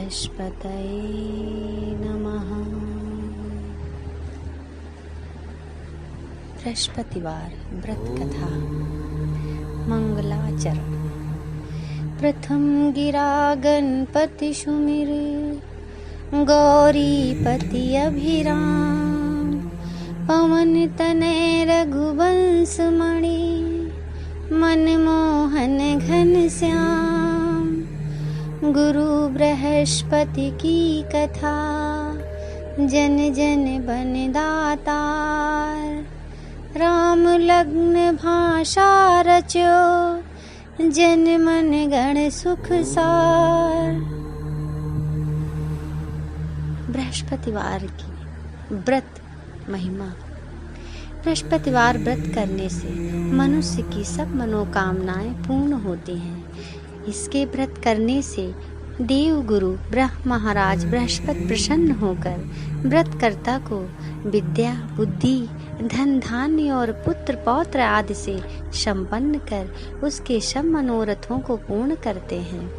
बृहस्पतये नमः। बृहस्पतिवार व्रत कथा। मंगलाचरण। प्रथम गिरा गणपति सुमिर, गौरीपति अभिराम। पवन तनय रघुवंश मणि, मनमोहन घन श्याम। गुरु बृहस्पति की कथा, जन जन बन दातार। राम लग्न भाषा रचो, जन मन गण सुख सार। बृहस्पतिवार की व्रत महिमा। बृहस्पतिवार व्रत करने से मनुष्य की सब मनोकामनाएं पूर्ण होती हैं। इसके व्रत करने से देव गुरु ब्रह्म महाराज बृहस्पति प्रसन्न होकर व्रतकर्ता को विद्या, बुद्धि, धन धान्य और पुत्र पौत्र आदि से संपन्न कर उसके सब मनोरथों को पूर्ण करते हैं।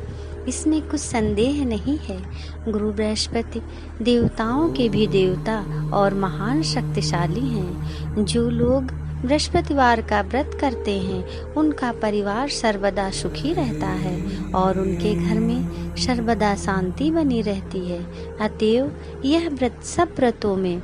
इसमें कुछ संदेह नहीं है। गुरु बृहस्पति देवताओं के भी देवता और महान शक्तिशाली हैं। जो लोग बृहस्पतिवार का व्रत करते हैं उनका परिवार सर्वदा सुखी रहता है और उनके घर में सर्वदा शांति बनी रहती है। अतएव यह व्रत सब व्रतों में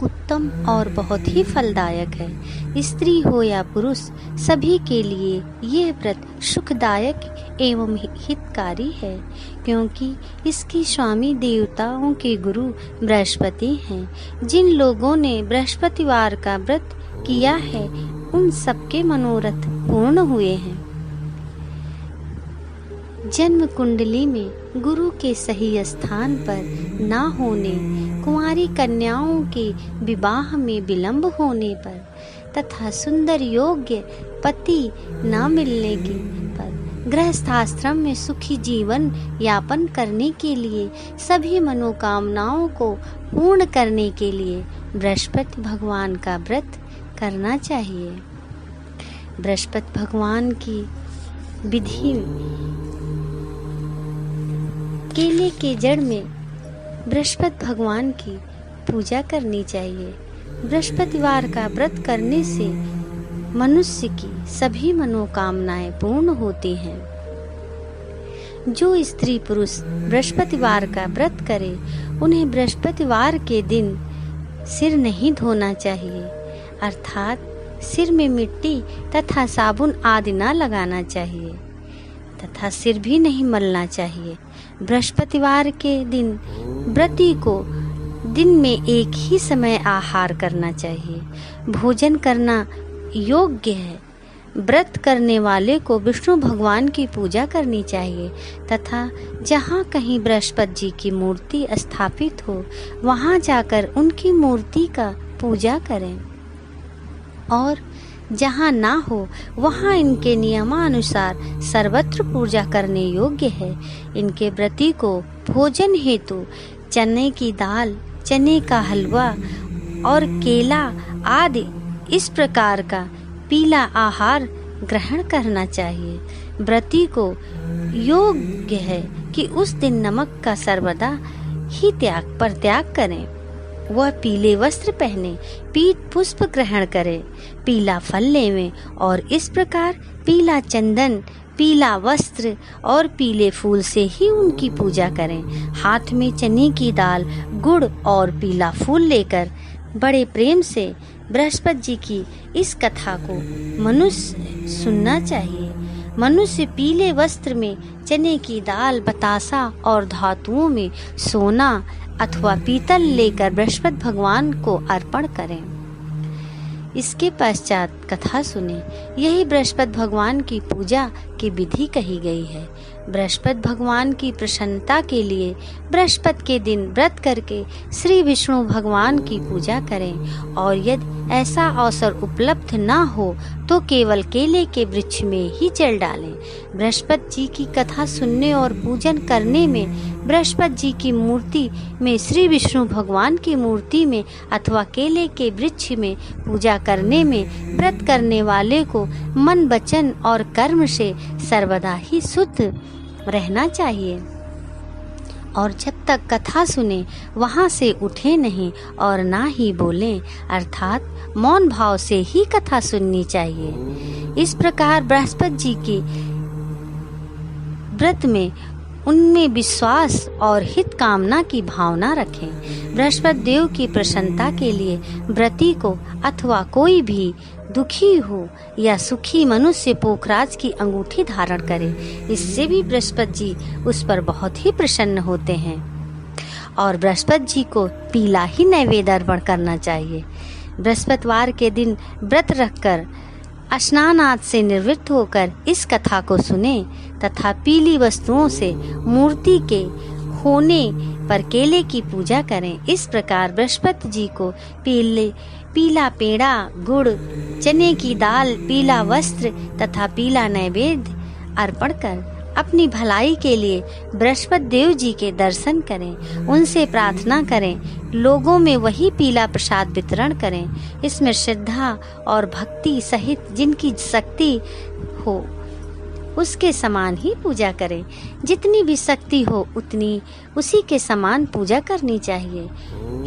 उत्तम और बहुत ही फलदायक है। स्त्री हो या पुरुष, सभी के लिए यह व्रत सुखदायक एवं हितकारी है, क्योंकि इसकी स्वामी देवताओं के गुरु बृहस्पति हैं। जिन लोगों ने बृहस्पतिवार का व्रत किया है उन सबके मनोरथ पूर्ण हुए हैं। जन्म कुंडली में गुरु के सही स्थान पर न होने, कुंवारी कन्याओं के विवाह में विलंब होने पर तथा सुंदर योग्य पति न मिलने के पर गृहस्थाश्रम में सुखी जीवन यापन करने के लिए सभी मनोकामनाओं को पूर्ण करने के लिए बृहस्पति भगवान का व्रत करना चाहिए। बृहस्पति भगवान की विधि। केले के जड़ में बृहस्पति भगवान की पूजा करनी चाहिए। बृहस्पतिवार का व्रत करने से मनुष्य की सभी मनोकामनाएं पूर्ण होती हैं। जो स्त्री पुरुष बृहस्पतिवार का व्रत करे उन्हें बृहस्पतिवार के दिन सिर नहीं धोना चाहिए, अर्थात सिर में मिट्टी तथा साबुन आदि न लगाना चाहिए तथा सिर भी नहीं मलना चाहिए। बृहस्पतिवार के दिन व्रती को दिन में एक ही समय आहार करना चाहिए। भोजन करना योग्य है। व्रत करने वाले को विष्णु भगवान की पूजा करनी चाहिए तथा जहाँ कहीं बृहस्पति जी की मूर्ति स्थापित हो वहाँ जाकर उनकी मूर्ति का पूजा करें, और जहाँ ना हो वहाँ इनके नियमानुसार सर्वत्र पूजा करने योग्य है। इनके व्रती को भोजन हेतु चने की दाल, चने का हलवा और केला आदि इस प्रकार का पीला आहार ग्रहण करना चाहिए। व्रती को योग्य है कि उस दिन नमक का सर्वदा ही त्याग करें। वह पीले वस्त्र पहने, पीत पुष्प ग्रहण करे, पीला फल लेवे और इस प्रकार पीला चंदन, पीला वस्त्र और पीले फूल से ही उनकी पूजा करें। हाथ में चने की दाल, गुड़ और पीला फूल लेकर बड़े प्रेम से बृहस्पति जी की इस कथा को मनुष्य सुनना चाहिए। मनुष्य पीले वस्त्र में चने की दाल, बतासा और धातुओं में सोना अथवा पीतल लेकर बृहस्पति भगवान को अर्पण करें। इसके पश्चात कथा सुने। यही बृहस्पति भगवान की पूजा की विधि कही गई है। बृहस्पति भगवान की प्रसन्नता के लिए बृहस्पति के दिन व्रत करके श्री विष्णु भगवान की पूजा करें, और यदि ऐसा अवसर उपलब्ध न हो तो केवल केले के वृक्ष में ही जल डालें। बृहस्पति जी की कथा सुनने और पूजन करने में, बृहस्पति जी की मूर्ति में, श्री विष्णु भगवान की मूर्ति में अथवा केले के वृक्ष में पूजा करने में व्रत करने वाले को मन, वचन और कर्म से सर्वदा ही शुद्ध रहना चाहिए। और जब तक कथा सुने वहाँ से उठे नहीं और ना ही बोलें, अर्थात मौन भाव से ही कथा सुननी चाहिए। इस प्रकार बृहस्पति जी के व्रत में उनमें विश्वास और हित कामना की भावना रखें। बृहस्पति देव की प्रसन्नता के लिए व्रती को अथवा कोई भी दुखी हो या सुखी मनुष्य पोखराज की अंगूठी धारण करे, इससे भी बृहस्पति जी उस पर बहुत ही प्रसन्न होते हैं। और बृहस्पति जी को पीला ही नैवेद्य अर्पण करना चाहिए। बृहस्पतिवार के दिन व्रत रखकर स्नान आदि से निवृत्त होकर इस कथा को सुने तथा पीली वस्तुओं से मूर्ति के होने पर केले की पूजा करें। इस प्रकार बृहस्पति जी को पीला पेड़ा, गुड़, चने की दाल, पीला वस्त्र तथा पीला नैवेद्य अर्पण कर अपनी भलाई के लिए बृहस्पति देव जी के दर्शन करें, उनसे प्रार्थना करें, लोगों में वही पीला प्रसाद वितरण करें। इसमें श्रद्धा और भक्ति सहित जिनकी शक्ति हो उसके समान ही पूजा करें। जितनी भी शक्ति हो उतनी उसी के समान पूजा करनी चाहिए।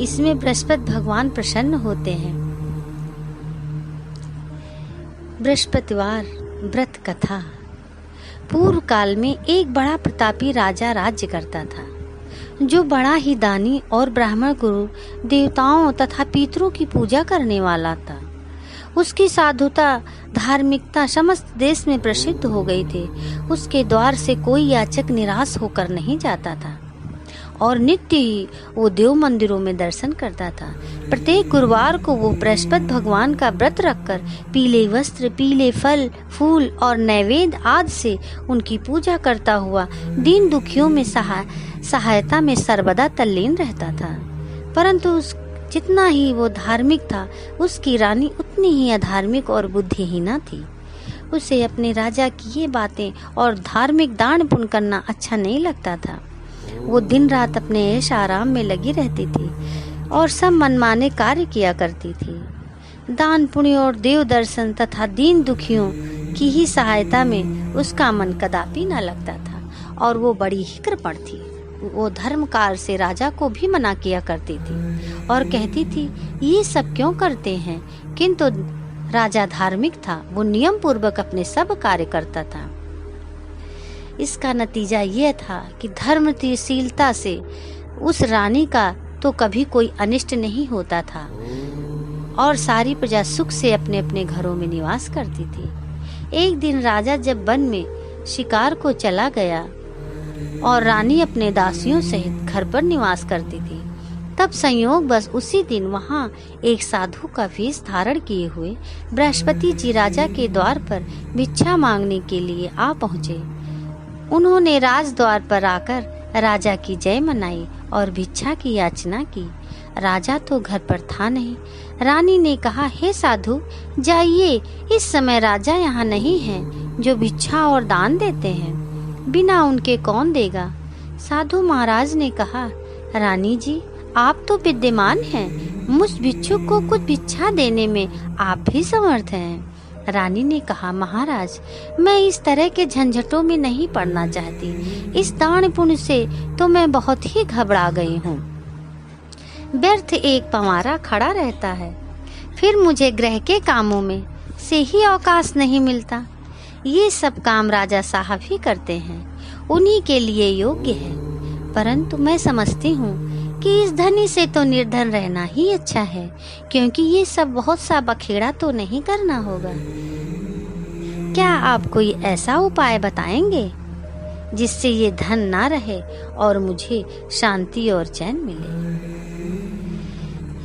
इसमें बृहस्पति भगवान प्रसन्न होते हैं। बृहस्पतिवार व्रत कथा। पूर्व काल में एक बड़ा प्रतापी राजा राज्य करता था, जो बड़ा ही दानी और ब्राह्मण गुरु, देवताओं तथा पितरों की पूजा करने वाला था। उसकी साधुता, धार्मिकता समस्त देश में प्रसिद्ध हो गई थी। उसके द्वार से कोई याचक निराश होकर नहीं जाता था और नित्य ही वो देव मंदिरों में दर्शन करता था। प्रत्येक गुरुवार को वो बृहस्पति भगवान का व्रत रखकर पीले वस्त्र, पीले फल, फूल और नैवेद्य आदि से उनकी पूजा करता हुआ दीन दुखियों में सहायता में सर्वदा तल्लीन रहता था। परंतु जितना ही वो धार्मिक था, उसकी रानी उतनी ही अधार्मिक और बुद्धिहीना थी। उसे अपने राजा की ये बातें और धार्मिक दान पुण्य करना अच्छा नहीं लगता था। वो दिन रात अपने ऐश आराम में लगी रहती थी और सब मनमाने कार्य किया करती थी। दान पुण्य और देव दर्शन तथा दीन दुखियों की ही सहायता में उसका मन कदापि न लगता था और वो बड़ी ही कृपण थी। वो धर्म कार्य से राजा को भी मना किया करती थी और कहती थी, ये सब क्यों करते हैं? किंतु राजा धार्मिक था, वो नियम पूर्वक अपने सब कार्य करता था। इसका नतीजा यह था कि धर्मशीलता से उस रानी का तो कभी कोई अनिष्ट नहीं होता था और सारी प्रजा सुख से अपने अपने घरों में निवास करती थी। एक दिन राजा जब वन में शिकार को चला गया और रानी अपने दासियों सहित घर पर निवास करती थी, तब संयोग बस उसी दिन वहां एक साधु का वेश धारण किए हुए बृहस्पति जी राजा के द्वार पर भिक्षा मांगने के लिए आ पहुँचे। उन्होंने राजद्वार पर आकर राजा की जय मनाई और भिक्षा की याचना की। राजा तो घर पर था नहीं। रानी ने कहा, हे साधु, जाइए, इस समय राजा यहाँ नहीं हैं, जो भिक्षा और दान देते हैं। बिना उनके कौन देगा? साधु महाराज ने कहा, रानी जी, आप तो विद्यमान हैं, मुझ भिक्षुक को कुछ भिक्षा देने में आप भी समर्थ हैं। रानी ने कहा, महाराज, मैं इस तरह के झंझटों में नहीं पड़ना चाहती। इस दान पुण्य से तो मैं बहुत ही घबरा गई हूँ। व्यर्थ एक पंवारा खड़ा रहता है, फिर मुझे गृह के कामों में से ही अवकाश नहीं मिलता। ये सब काम राजा साहब ही करते हैं, उन्हीं के लिए योग्य है। परंतु मैं समझती हूँ कि इस धनी से तो निर्धन रहना ही अच्छा है, क्योंकि ये सब बहुत सा बखेड़ा तो नहीं करना होगा। क्या आप कोई ऐसा उपाय बताएंगे जिससे ये धन ना रहे और मुझे शांति और चैन मिले?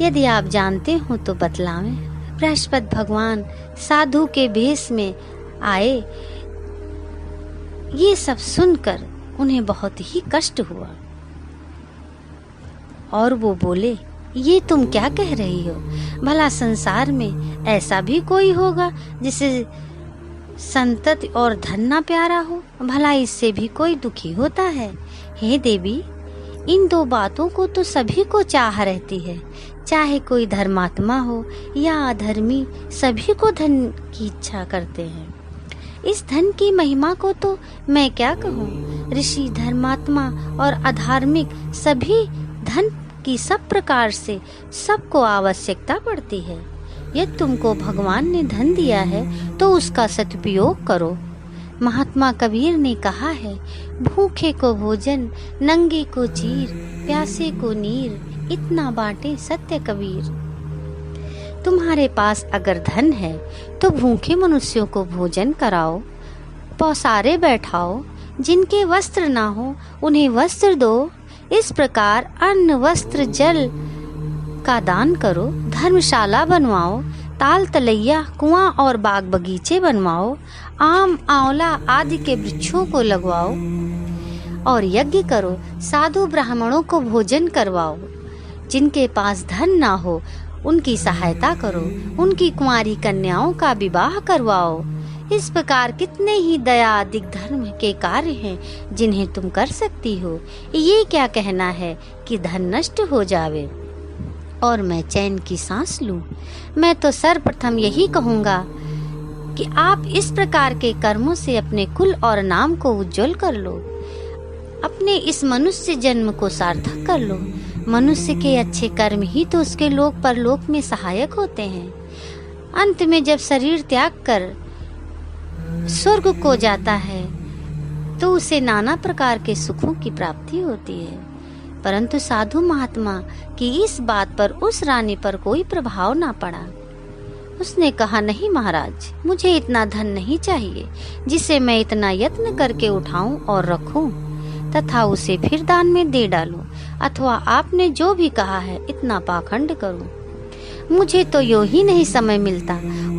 यदि आप जानते हो तो बतलावें। बृहस्पति भगवान साधु के भेष में आए। ये सब सुनकर उन्हें बहुत ही कष्ट हुआ और वो बोले, ये तुम क्या कह रही हो? भला संसार में ऐसा भी कोई होगा जिसे संतति और धन ना प्यारा हो? भला इससे भी कोई दुखी होता है? हे देवी, इन दो बातों को तो सभी को चाह रहती है, चाहे कोई धर्मात्मा हो या अधर्मी, सभी को धन की इच्छा करते हैं। इस धन की महिमा को तो मैं क्या कहूँ। ऋषि, धर्मात्मा और अधार्मिक सभी धन की सब प्रकार से सबको आवश्यकता पड़ती है। यदि तुमको भगवान ने धन दिया है तो उसका सदुपयोग करो। महात्मा कबीर ने कहा है, भूखे को भोजन, नंगे को चीर, प्यासे को नीर, इतना बांटे सत्य कबीर। तुम्हारे पास अगर धन है तो भूखे मनुष्यों को भोजन कराओ, पौसारे बैठाओ, जिनके वस्त्र ना हो उन्हें वस्त्र दो। इस प्रकार अन्न, वस्त्र, जल का दान करो। धर्मशाला बनवाओ, ताल तलैया, कुआं और बाग बगीचे बनवाओ, आम, आंवला आदि के वृक्षों को लगवाओ और यज्ञ करो। साधु ब्राह्मणों को भोजन करवाओ। जिनके पास धन ना हो उनकी सहायता करो, उनकी कुंवारी कन्याओं का विवाह करवाओ। इस प्रकार कितने ही दया अधिक धर्म के कार्य हैं जिन्हें तुम कर सकती हो। ये क्या कहना है कि धन नष्ट हो जावे और मैं चैन की सांस लूं। मैं तो सर्वप्रथम यही कहूँगा कि आप इस प्रकार के कर्मों से अपने कुल और नाम को उज्जवल कर लो, अपने इस मनुष्य जन्म को सार्थक कर लो। मनुष्य के अच्छे कर्म ही तो उसके लोक परलोक में सहायक होते हैं। अंत में जब शरीर त्याग कर स्वर्ग को जाता है तो उसे नाना प्रकार के सुखों की प्राप्ति होती है। परंतु साधु महात्मा की इस बात पर उस रानी पर कोई प्रभाव ना पड़ा। उसने कहा, नहीं महाराज, मुझे इतना धन नहीं चाहिए जिसे मैं इतना यत्न करके उठाऊं और रखूं तथा उसे फिर दान में दे डालूं, अथवा आपने जो भी कहा है इतना पाखंड करूं। मुझे तो यूं ही नहीं समय मिलता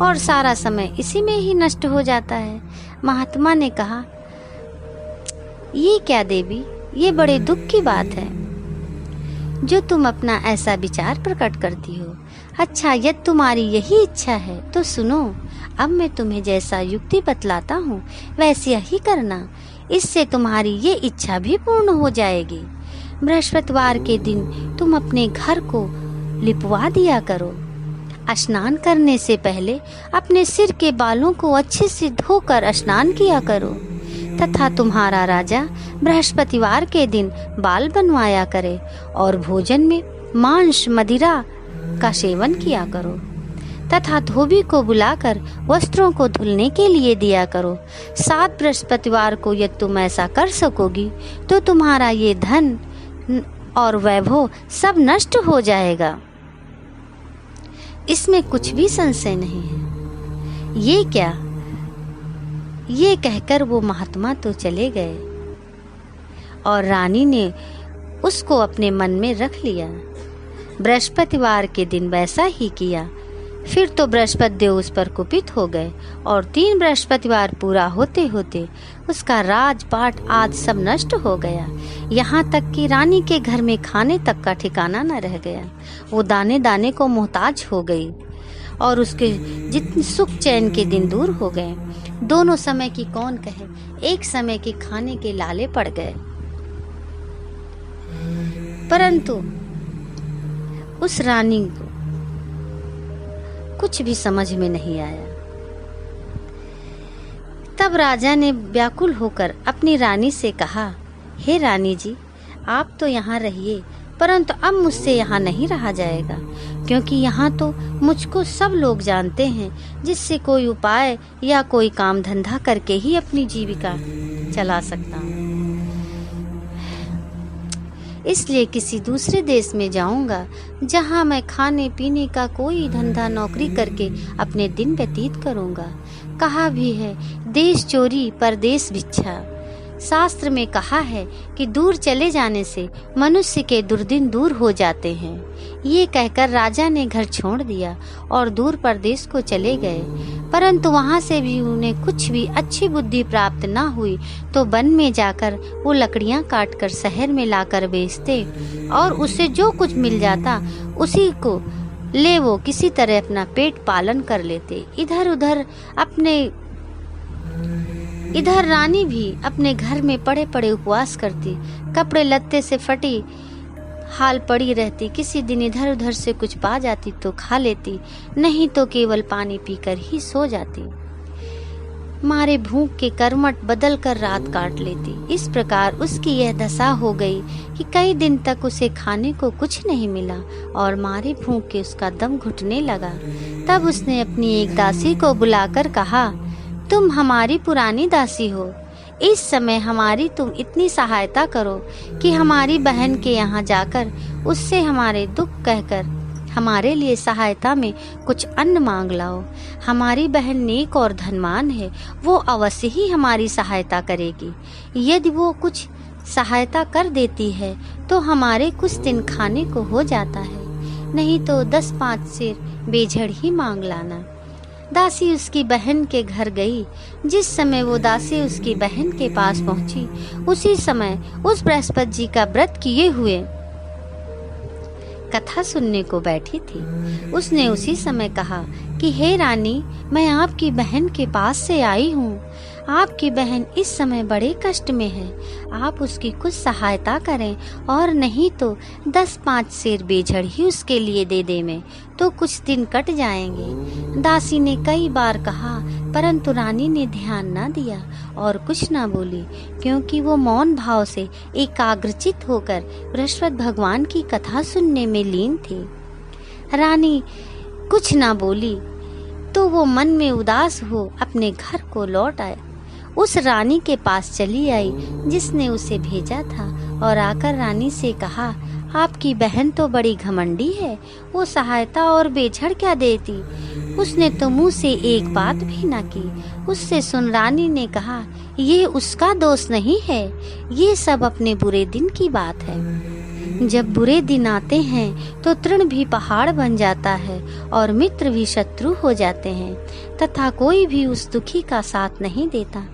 और सारा समय इसी में ही नष्ट हो जाता है। महात्मा ने कहा, ये क्या देवी, ये बड़े दुख की बात है जो तुम अपना ऐसा विचार प्रकट करती हो। अच्छा, यदि तुम्हारी यही इच्छा है तो सुनो, अब मैं तुम्हें जैसा युक्ति बतलाता हूँ वैसे ही करना, इससे तुम्हारी ये इच्छा भी पूर्ण हो जाएगी। बृहस्पतिवार के दिन तुम अपने घर को लिपवा दिया करो। स्नान करने से पहले अपने सिर के बालों को अच्छे से धोकर स्नान किया करो तथा तुम्हारा राजा बृहस्पतिवार के दिन बाल बनवाया करे और भोजन में मांस, मदिरा का सेवन किया करो तथा धोबी को बुलाकर वस्त्रों को धुलने के लिए दिया करो। 7 बृहस्पतिवार को यदि तुम ऐसा कर सकोगी तो तुम्हारा ये धन और वैभव सब नष्ट हो जाएगा, इसमें कुछ भी संशय नहीं है। ये क्या, ये कहकर वो महात्मा तो चले गए और रानी ने उसको अपने मन में रख लिया। बृहस्पतिवार के दिन वैसा ही किया। फिर तो बृहस्पति देव उस पर कुपित हो गए और 3 बृहस्पतिवार पूरा होते होते उसका राजपाट आदि सब नष्ट हो गया। यहाँ तक कि रानी के घर में खाने तक का ठिकाना न रह गया। वो दाने दाने को मोहताज हो गई और उसके जितने सुख चैन के दिन दूर हो गए। दोनों समय की कौन कहे, एक समय के खाने के लाले पड़ गए। परंतु उस रानी को कुछ भी समझ में नहीं आया। तब राजा ने व्याकुल होकर अपनी रानी से कहा, हे रानी जी, आप तो यहाँ रहिए, परंतु अब मुझसे यहाँ नहीं रहा जाएगा, क्योंकि यहाँ तो मुझको सब लोग जानते हैं, जिससे कोई उपाय या कोई काम धंधा करके ही अपनी जीविका चला सकता हूँ। इसलिए किसी दूसरे देश में जाऊंगा जहाँ मैं खाने पीने का कोई धंधा नौकरी करके अपने दिन व्यतीत करूंगा। कहा भी है, देश चोरी परदेश भिक्षा। शास्त्र में कहा है कि दूर चले जाने से मनुष्य के दुर्दिन दूर हो जाते हैं। ये कहकर राजा ने घर छोड़ दिया और दूर परदेश को चले गए। परंतु वहाँ से भी उन्हें कुछ भी अच्छी बुद्धि प्राप्त न हुई तो वन में जाकर वो लकड़ियाँ काटकर शहर में लाकर बेचते और उससे जो कुछ मिल जाता उसी को ले वो किसी तरह अपना पेट पालन कर लेते। इधर रानी भी अपने घर में पड़े पड़े उपवास करती, कपड़े लत्ते से फटी हाल पड़ी रहती। किसी दिन इधर उधर से कुछ पा जाती तो खा लेती, नहीं तो केवल पानी पीकर ही सो जाती। मारे भूख के करवट बदल कर रात काट लेती। इस प्रकार उसकी यह दशा हो गई कि कई दिन तक उसे खाने को कुछ नहीं मिला और मारे भूख के उसका दम घुटने लगा। तब उसने अपनी एक दासी को बुलाकर कहा, तुम हमारी पुरानी दासी हो, इस समय हमारी तुम इतनी सहायता करो कि हमारी बहन के यहाँ जाकर उससे हमारे दुख कहकर हमारे लिए सहायता में कुछ अन्न मांग लाओ। हमारी बहन नेक और धनवान है, वो अवश्य ही हमारी सहायता करेगी। यदि वो कुछ सहायता कर देती है तो हमारे कुछ दिन खाने को हो जाता है, नहीं तो 10-5 सेर बेझड़ ही मांग लाना। दासी उसकी बहन के घर गई। जिस समय वो दासी उसकी बहन के पास पहुंची, उसी समय उस बृहस्पति जी का व्रत किए हुए कथा सुनने को बैठी थी। उसने उसी समय कहा कि हे रानी, मैं आपकी बहन के पास से आई हूँ। आपकी बहन इस समय बड़े कष्ट में है, आप उसकी कुछ सहायता करें और नहीं तो 10-5 सेर बेझड़ ही उसके लिए दे दे में, तो कुछ दिन कट जाएंगे। दासी ने कई बार कहा, परंतु रानी ने ध्यान न दिया और कुछ न बोली, क्योंकि वो मौन भाव से एकाग्रचित होकर बृहस्पति भगवान की कथा सुनने में लीन थी। रानी कुछ न बोली तो वो मन में उदास हो अपने घर को लौट आए। उस रानी के पास चली आई जिसने उसे भेजा था और आकर रानी से कहा, आपकी बहन तो बड़ी घमंडी है, वो सहायता और बेझड़ क्या देती, उसने तो मुँह से एक बात भी न की। उससे सुन रानी ने कहा, ये उसका दोष नहीं है, ये सब अपने बुरे दिन की बात है। जब बुरे दिन आते हैं तो तृण भी पहाड़ बन जाता है और मित्र भी शत्रु हो जाते हैं, तथा कोई भी उस दुखी का साथ नहीं देता।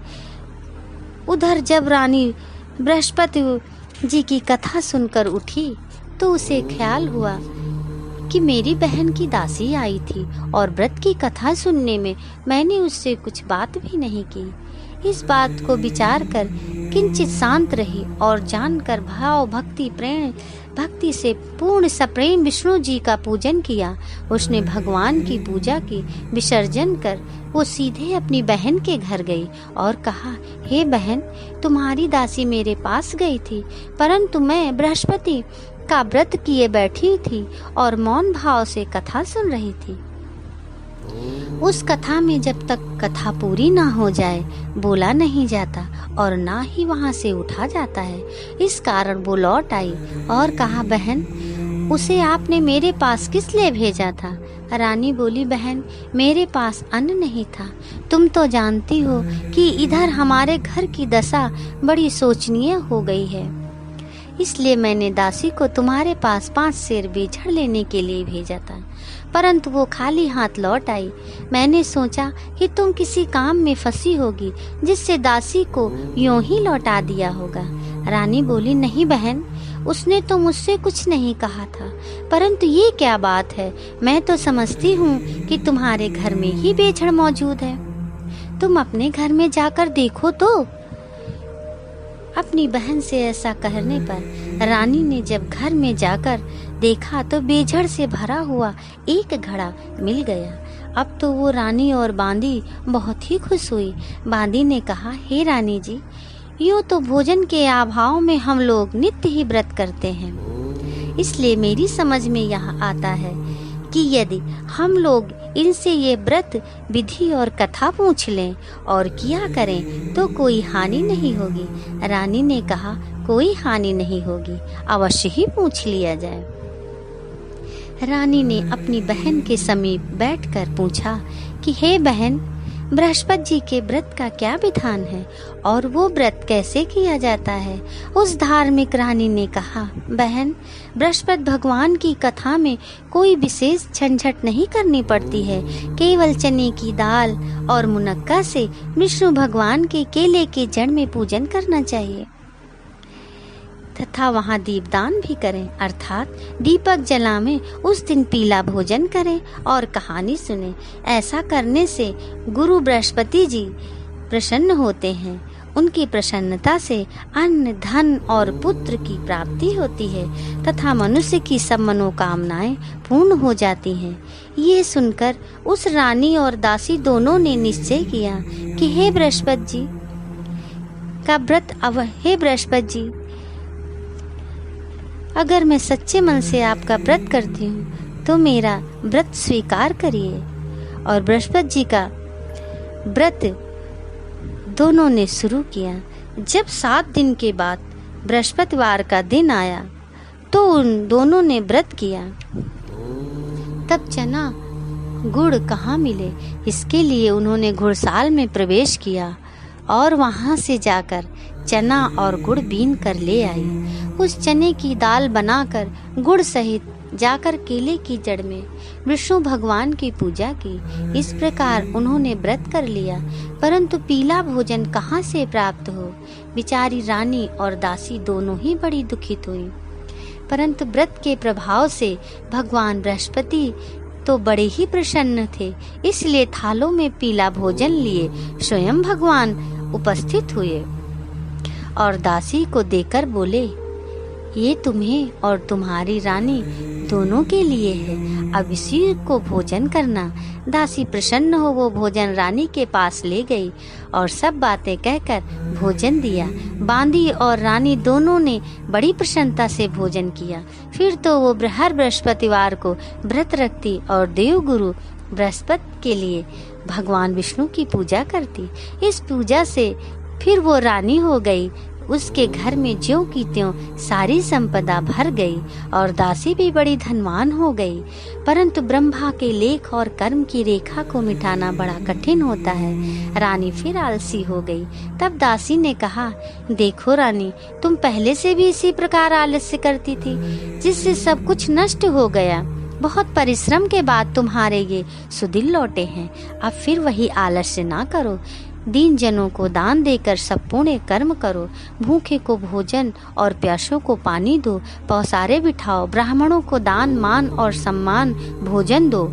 उधर जब रानी बृहस्पति जी की कथा सुनकर उठी तो उसे ख्याल हुआ कि मेरी बहन की दासी आई थी और व्रत की कथा सुनने में मैंने उससे कुछ बात भी नहीं की। इस बात को विचार कर किंचित शांत रही और जानकर भाव भक्ति से पूर्ण सप्रेम विष्णु जी का पूजन किया। उसने भगवान की पूजा की, विसर्जन कर वो सीधे अपनी बहन के घर गई और कहा, हे बहन, तुम्हारी दासी मेरे पास गई थी, परंतु मैं बृहस्पति का व्रत किए बैठी थी और मौन भाव से कथा सुन रही थी। उस कथा में जब तक कथा पूरी ना हो जाए बोला नहीं जाता और ना ही वहाँ से उठा जाता है। इस कारण वो लौट आई और कहा, बहन, उसे आपने मेरे पास किस लिए भेजा था? रानी बोली, बहन, मेरे पास अन्न नहीं था। तुम तो जानती हो कि इधर हमारे घर की दशा बड़ी शोचनीय हो गई है, इसलिए मैंने दासी को तुम्हारे पास 5 सेर बेझड़ लेने के लिए भेजा था, परंतु वो खाली हाथ लौट आई। मैंने सोचा कि तुम किसी काम में फंसी होगी जिससे दासी को यूं ही लौटा दिया होगा। रानी बोली, नहीं बहन, उसने तो मुझसे कुछ नहीं कहा था, परंतु ये क्या बात है, मैं तो समझती हूँ कि तुम्हारे घर में ही बेझड़ मौजूद है। तुम अपने घर में जाकर देखो तो। अपनी बहन से ऐसा कहने पर रानी ने जब घर में जाकर देखा तो बेझड़ से भरा हुआ एक घड़ा मिल गया। अब तो वो रानी और बांदी बहुत ही खुश हुई। बांदी ने कहा, हे रानी जी, यूँ तो भोजन के अभाव में हम लोग नित्य ही व्रत करते हैं, इसलिए मेरी समझ में यह आता है कि यदि हम लोग इनसे ये व्रत विधि और कथा पूछ लें और किया करें तो कोई हानि नहीं होगी। रानी ने कहा, कोई हानि नहीं होगी, अवश्य ही पूछ लिया जाए। रानी ने अपनी बहन के समीप बैठकर पूछा कि हे बहन, बृहस्पति जी के व्रत का क्या विधान है और वो व्रत कैसे किया जाता है? उस धार्मिक रानी ने कहा, बहन, बृहस्पति भगवान की कथा में कोई विशेष झंझट नहीं करनी पड़ती है, केवल चने की दाल और मुनक्का से विष्णु भगवान के केले के जड़ में पूजन करना चाहिए तथा वहाँ दीपदान भी करें, अर्थात दीपक जलावें। उस दिन पीला भोजन करें और कहानी सुने। ऐसा करने से गुरु बृहस्पति जी प्रसन्न होते हैं। उनकी प्रसन्नता से अन्न, धन और पुत्र की प्राप्ति होती है तथा मनुष्य की सब मनोकामनाएं पूर्ण हो जाती हैं। ये सुनकर उस रानी और दासी दोनों ने निश्चय किया कि हे बृहस्पति जी का व्रत हे बृहस्पति जी, अगर मैं सच्चे मन से आपका व्रत करती हूँ तो मेरा व्रत स्वीकार करिए। और बृहस्पति जी का व्रत दोनों ने शुरू किया। जब 7 दिन के बाद बृहस्पतिवार का दिन आया तो उन दोनों ने व्रत किया। तब चना गुड़ कहाँ मिले, इसके लिए उन्होंने घुड़साल में प्रवेश किया और वहाँ से जाकर चना और गुड़ बीन कर ले आई। उस चने की दाल बनाकर गुड़ सहित जाकर केले की जड़ में विष्णु भगवान की पूजा की। इस प्रकार उन्होंने व्रत कर लिया, परंतु पीला भोजन कहाँ से प्राप्त हो। बेचारी रानी और दासी दोनों ही बड़ी दुखित हुई। परंतु व्रत के प्रभाव से भगवान बृहस्पति तो बड़े ही प्रसन्न थे, इसलिए थालों में पीला भोजन लिए स्वयं भगवान उपस्थित हुए और दासी को देकर बोले, ये तुम्हें और तुम्हारी रानी दोनों के लिए है, अब इसी को भोजन करना। दासी प्रसन्न हो वो भोजन रानी के पास ले गई और सब बातें कहकर भोजन दिया। बांदी और रानी दोनों ने बड़ी प्रसन्नता से भोजन किया। फिर तो वो हर बृहस्पतिवार को व्रत रखती और देवगुरु बृहस्पति के लिए भगवान विष्णु की पूजा करती। इस पूजा से फिर वो रानी हो गई। उसके घर में ज्यों की त्यों सारी संपदा भर गई और दासी भी बड़ी धनवान हो गई। परंतु ब्रह्मा के लेख और कर्म की रेखा को मिटाना बड़ा कठिन होता है। रानी फिर आलसी हो गई। तब दासी ने कहा, देखो रानी, तुम पहले से भी इसी प्रकार आलस्य करती थी, जिससे सब कुछ नष्ट हो गया। बहुत परिश्रम के बाद तुम्हारे ये सुदिन लौटे हैं। अब फिर वही आलस्य ना करो। दीन जनों को दान देकर सब पुण्य कर्म करो। भूखे को भोजन और प्यासों को पानी दो। पौसारे बिठाओ। ब्राह्मणों को दान मान और सम्मान भोजन दो।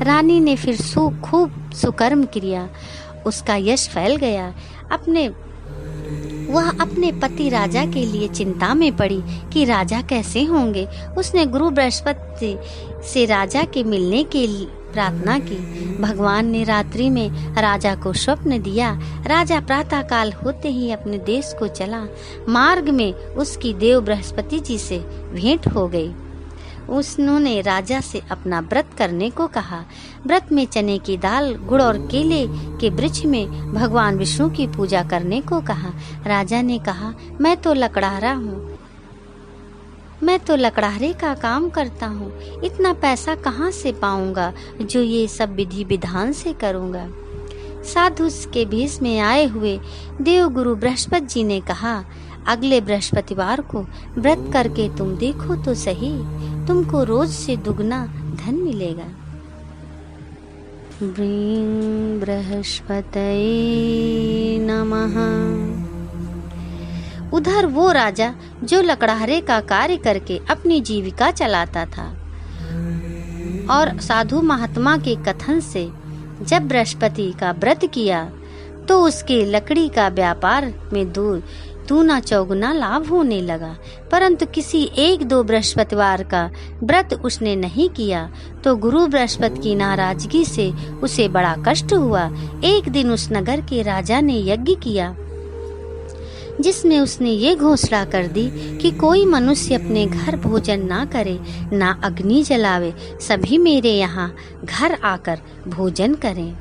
रानी ने फिर खूब सुकर्म किया। उसका यश फैल गया। वह अपने पति राजा के लिए चिंता में पड़ी कि राजा कैसे होंगे। उसने गुरु बृहस्पति से राजा के मिलने के प्रार्थना की। भगवान ने रात्रि में राजा को स्वप्न दिया। राजा प्रातः काल होते ही अपने देश को चला। मार्ग में उसकी देव बृहस्पति जी से भेंट हो गई। उन्होंने राजा से अपना व्रत करने को कहा। व्रत में चने की दाल, गुड़ और केले के वृक्ष में भगवान विष्णु की पूजा करने को कहा। राजा ने कहा, मैं तो लकड़हारा हूँ, मैं तो लकड़हारे का काम करता हूँ। इतना पैसा कहाँ से पाऊंगा जो ये सब विधि विधान से करूँगा। साधु के भेष में आए हुए देवगुरु बृहस्पति जी ने कहा, अगले बृहस्पतिवार को व्रत करके तुम देखो तो सही, तुमको रोज से दुगना धन मिलेगा। बृहस्पतये नमः। उधर वो राजा जो लकड़हारे का कार्य करके अपनी जीविका चलाता था और साधु महात्मा के कथन से जब बृहस्पति का व्रत किया तो उसके लकड़ी का व्यापार में दूना चौगुना लाभ होने लगा। परंतु किसी 1-2 बृहस्पतिवार का व्रत उसने नहीं किया तो गुरु बृहस्पति की नाराजगी से उसे बड़ा कष्ट हुआ। एक दिन उस नगर के राजा ने यज्ञ किया जिसमें उसने ये घोषणा कर दी कि कोई मनुष्य अपने घर भोजन ना करे, ना अग्नि जलावे, सभी मेरे यहाँ घर आकर भोजन करें।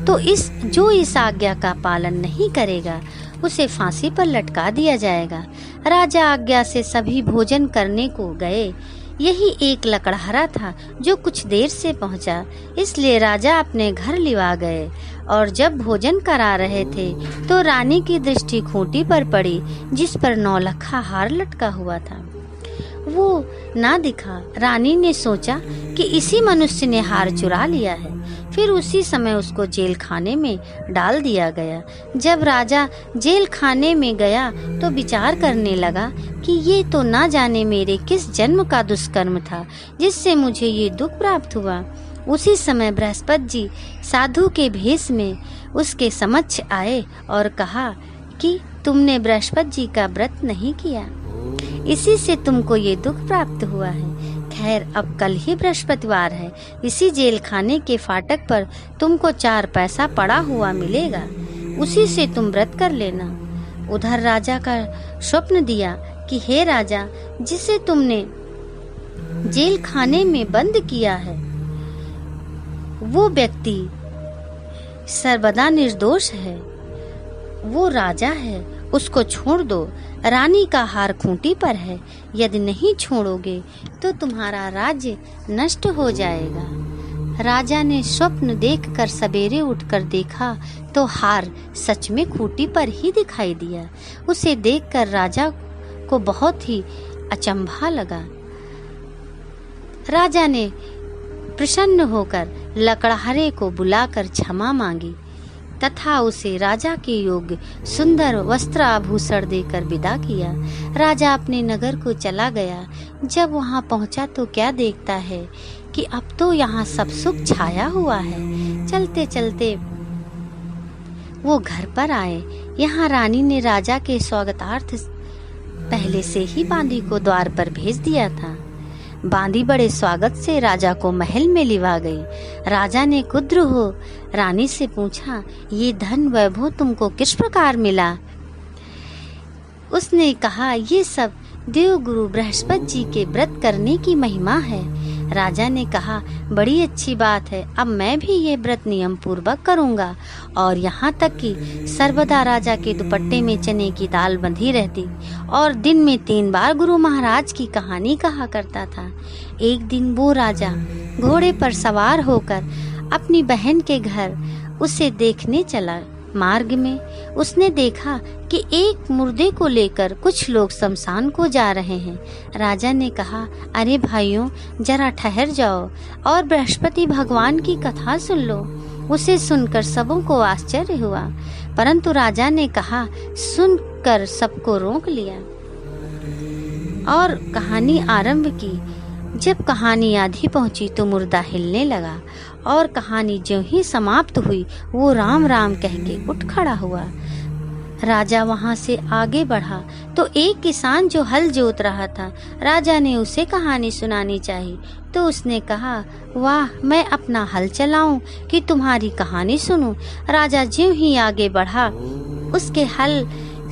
तो जो इस आज्ञा का पालन नहीं करेगा उसे फांसी पर लटका दिया जाएगा। राजा आज्ञा से सभी भोजन करने को गए। यही एक लकड़हारा था जो कुछ देर से पहुंचा, इसलिए राजा अपने घर लिवा गए और जब भोजन करा रहे थे तो रानी की दृष्टि खूंटी पर पड़ी जिस पर 9 लखा हार लटका हुआ था। वो ना दिखा। रानी ने सोचा कि इसी मनुष्य ने हार चुरा लिया है। फिर उसी समय उसको जेल खाने में डाल दिया गया। जब राजा जेल खाने में गया तो विचार करने लगा कि ये तो ना जाने मेरे किस जन्म का दुष्कर्म था जिससे मुझे ये दुख प्राप्त हुआ। उसी समय बृहस्पति जी साधु के भेष में उसके समक्ष आए और कहा कि तुमने बृहस्पति जी का व्रत नहीं किया, इसी से तुमको ये दुख प्राप्त हुआ है। खैर अब कल ही बृहस्पतिवार है, इसी जेल खाने के फाटक पर तुमको 4 पैसा पड़ा हुआ मिलेगा, उसी से तुम व्रत कर लेना। उधर राजा का स्वप्न दिया कि हे राजा, जिसे तुमने जेल खाने में बंद किया है वो व्यक्ति सर्वदा निर्दोष है, वो राजा है, उसको छोड़ दो। रानी का हार खूंटी पर है, यदि नहीं छोड़ोगे तो तुम्हारा राज्य नष्ट हो जाएगा। राजा ने स्वप्न देखकर सवेरे उठकर देखा तो हार सच में खूंटी पर ही दिखाई दिया। उसे देखकर राजा को बहुत ही अचंभा लगा। राजा ने प्रसन्न होकर लकड़हारे को बुलाकर क्षमा मांगी तथा उसे राजा के योग्य सुंदर वस्त्र आभूषण देकर विदा किया। राजा अपने नगर को चला गया। जब वहां पहुंचा तो क्या देखता है कि अब तो यहाँ सब सुख छाया हुआ है। चलते चलते वो घर पर आए। यहाँ रानी ने राजा के स्वागतार्थ पहले से ही बांदी को द्वार पर भेज दिया था। बांदी बड़े स्वागत से राजा को महल में लिवा गई। राजा ने कुद्र हो रानी से पूछा, ये धन वैभव तुमको किस प्रकार मिला? उसने कहा, ये सब देवगुरु बृहस्पति जी के व्रत करने की महिमा है। राजा ने कहा, बड़ी अच्छी बात है, अब मैं भी ये व्रत नियम पूर्वक करूंगा। और यहाँ तक कि सर्वदा राजा के दुपट्टे में चने की दाल बंधी रहती और दिन में 3 बार गुरु महाराज की कहानी कहा करता था। एक दिन वो राजा घोड़े पर सवार होकर अपनी बहन के घर उसे देखने चला। मार्ग में उसने देखा कि एक मुर्दे को लेकर कुछ लोग शमशान को जा रहे हैं। राजा ने कहा, अरे भाइयों, जरा ठहर जाओ और बृहस्पति भगवान की कथा सुन लो। उसे सुनकर सबों को आश्चर्य हुआ, परंतु राजा ने कहा, सुनकर सबको रोक लिया और कहानी आरंभ की। जब कहानी आधी पहुंची तो मुर्दा हिलने लगा और कहानी ज्यों ही समाप्त हुई वो राम राम कह के उठ खड़ा हुआ। राजा वहां से आगे बढ़ा तो एक किसान जो हल जोत रहा था, राजा ने उसे कहानी सुनानी चाहिए तो उसने कहा, वाह, मैं अपना हल चलाऊं कि तुम्हारी कहानी सुनूं। राजा ज्यों ही आगे बढ़ा उसके हल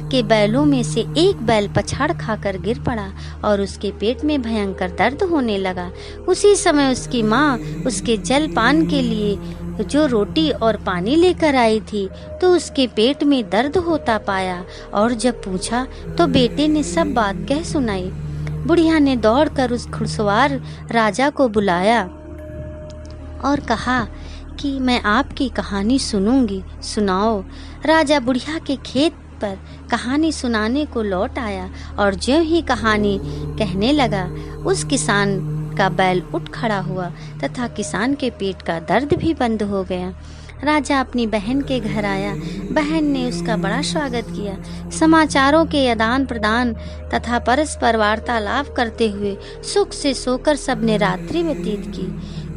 के बैलों में से एक बैल पछाड़ खाकर गिर पड़ा और उसके पेट में भयंकर दर्द होने लगा। उसी समय उसकी माँ उसके जलपान के लिए जो रोटी और पानी लेकर आई थी तो उसके पेट में दर्द होता पाया और जब पूछा तो बेटे ने सब बात कह सुनाई। बुढ़िया ने दौड़कर उस घुड़सवार राजा को बुलाया और कहा कि मैं आपकी कहानी सुनूंगी, सुनाओ। राजा बुढ़िया के खेत पर कहानी सुनाने को लौट आया और ज्यों ही कहानी कहने लगा उस किसान का बैल उठ खड़ा हुआ तथा किसान के पेट का दर्द भी बंद हो गया। राजा अपनी बहन के घर आया। बहन ने उसका बड़ा स्वागत किया। समाचारों के आदान प्रदान तथा परस्पर वार्तालाप करते हुए सुख से सोकर सबने रात्रि व्यतीत की।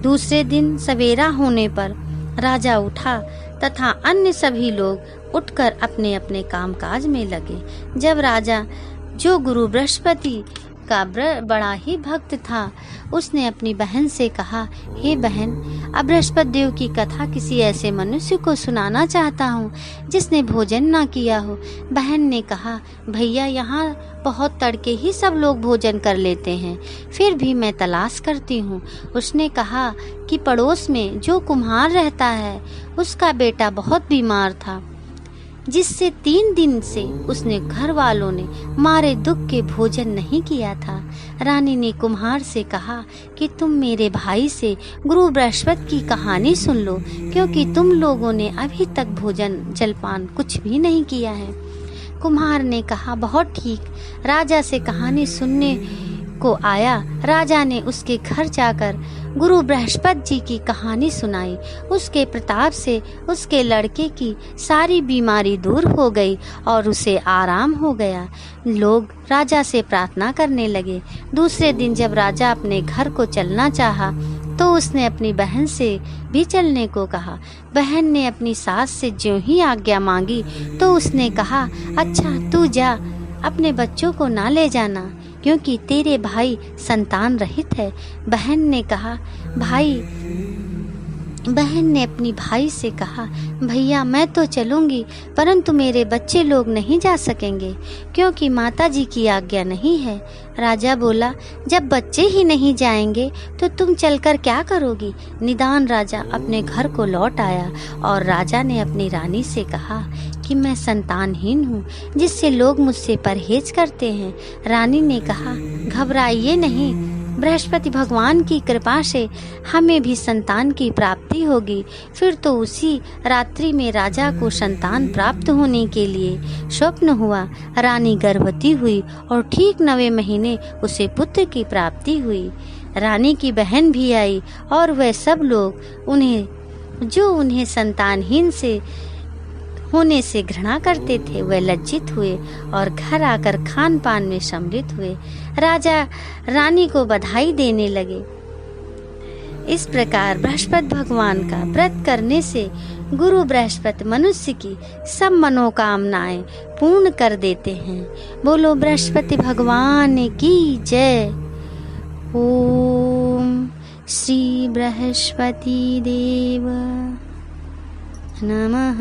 दूसरे दिन सवेरा होने पर राजा उठा तथा अन्य सभी लोग उठकर अपने अपने कामकाज में लगे। जब राजा, जो गुरु बृहस्पति का बड़ा ही भक्त था, उसने अपनी बहन से कहा, हे बहन, अब बृहस्पति देव की कथा किसी ऐसे मनुष्य को सुनाना चाहता हूँ जिसने भोजन ना किया हो। बहन ने कहा, भैया, यहाँ बहुत तड़के ही सब लोग भोजन कर लेते हैं, फिर भी मैं तलाश करती हूँ। उसने कहा कि पड़ोस में जो कुम्हार रहता है उसका बेटा बहुत बीमार था, जिससे 3 दिन से उसने घर वालों ने मारे दुख के भोजन नहीं किया था। रानी ने कुम्हार से कहा कि तुम मेरे भाई से गुरु बृहस्पति की कहानी सुन लो, क्योंकि तुम लोगों ने अभी तक भोजन जलपान कुछ भी नहीं किया है। कुम्हार ने कहा, बहुत ठीक। राजा से कहानी सुनने को आया। राजा ने उसके घर जाकर गुरु बृहस्पति जी की कहानी सुनाई। उसके प्रताप से उसके लड़के की सारी बीमारी दूर हो गई और उसे आराम हो गया। लोग राजा से प्रार्थना करने लगे। दूसरे दिन जब राजा अपने घर को चलना चाहा तो उसने अपनी बहन से भी चलने को कहा। बहन ने अपनी सास से ज्यों ही आज्ञा मांगी तो उसने कहा, अच्छा, तू जा, अपने बच्चों को ना ले जाना, क्योंकि तेरे भाई संतान रहित है। बहन ने अपनी भाई से कहा, भैया मैं तो चलूंगी, परंतु मेरे बच्चे लोग नहीं जा सकेंगे क्योंकि माताजी की आज्ञा नहीं है। राजा बोला, जब बच्चे ही नहीं जाएंगे तो तुम चलकर क्या करोगी। निदान राजा अपने घर को लौट आया और राजा ने अपनी रानी से कहा कि मैं संतानहीन हूँ, जिससे लोग मुझसे परहेज करते हैं। रानी ने कहा, घबराइए नहीं, बृहस्पति भगवान की कृपा से हमें भी संतान की प्राप्ति होगी। फिर तो उसी रात्रि में राजा को संतान प्राप्त होने के लिए स्वप्न हुआ। रानी गर्भवती हुई और ठीक 9वें महीने उसे पुत्र की प्राप्ति हुई। रानी की बहन भी आई और वह सब लोग उन्हें संतानहीन से होने से घृणा करते थे, वह लज्जित हुए और घर आकर खान पान में सम्मिलित हुए। राजा रानी को बधाई देने लगे। इस प्रकार बृहस्पति भगवान का व्रत करने से गुरु बृहस्पति मनुष्य की सब मनोकामनाएं पूर्ण कर देते हैं। बोलो बृहस्पति भगवान की जय। ओम श्री बृहस्पति देव नमः।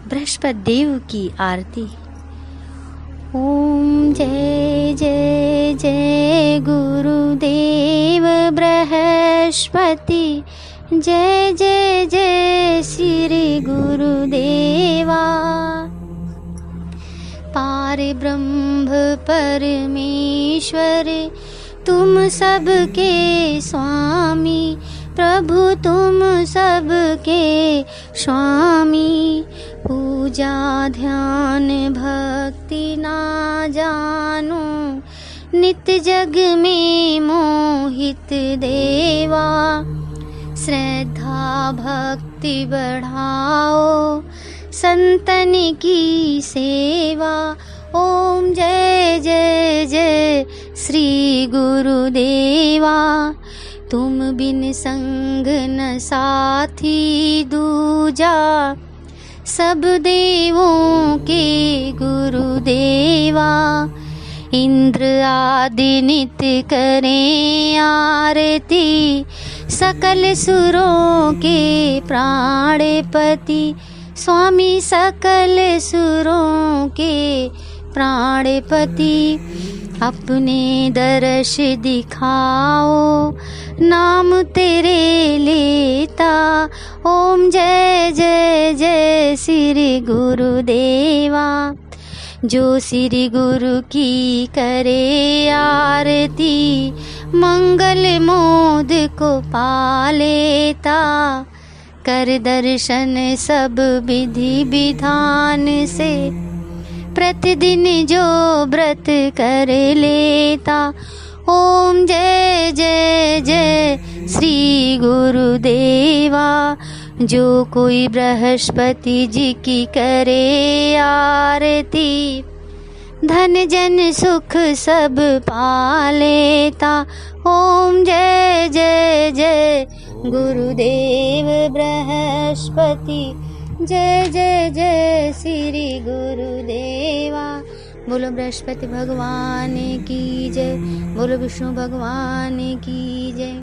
बृहस्पति देव की आरती। ओम जय जय जय गुरुदेव बृहस्पति, जय जय जय श्री गुरुदेवा। पार ब्रह्म परमेश्वर तुम सबके स्वामी, प्रभु तुम सबके स्वामी। पूजा ध्यान भक्ति ना जानो, नित्य जग में मोहित देवा। श्रद्धा भक्ति बढ़ाओ, संतन की सेवा। ओम जय जय जय श्री गुरुदेवा। तुम बिन संग न साथी दूजा, सब देवों के गुरुदेवा। इंद्र आदि नित्य करें आरती, सकल सुरों के प्राणपति। स्वामी सकल सुरों के प्राणपति। अपने दर्श दिखाओ, नाम तेरे लेता। ओम जय जय जय श्री गुरुदेवा। जो श्री गुरु की करे आरती, मंगल मोद को पा लेता। कर दर्शन सब विधि विधान से, प्रतिदिन जो व्रत कर लेता। ओम जय जय जय श्री गुरुदेवा। जो कोई बृहस्पति जी की करे आरती, धन जन सुख सब पा लेता। ओम जय जय जय गुरुदेव बृहस्पति, जय जय जय श्री गुरुदेवा। बोलो बृहस्पति भगवान की जय। बोलो विष्णु भगवान की जय।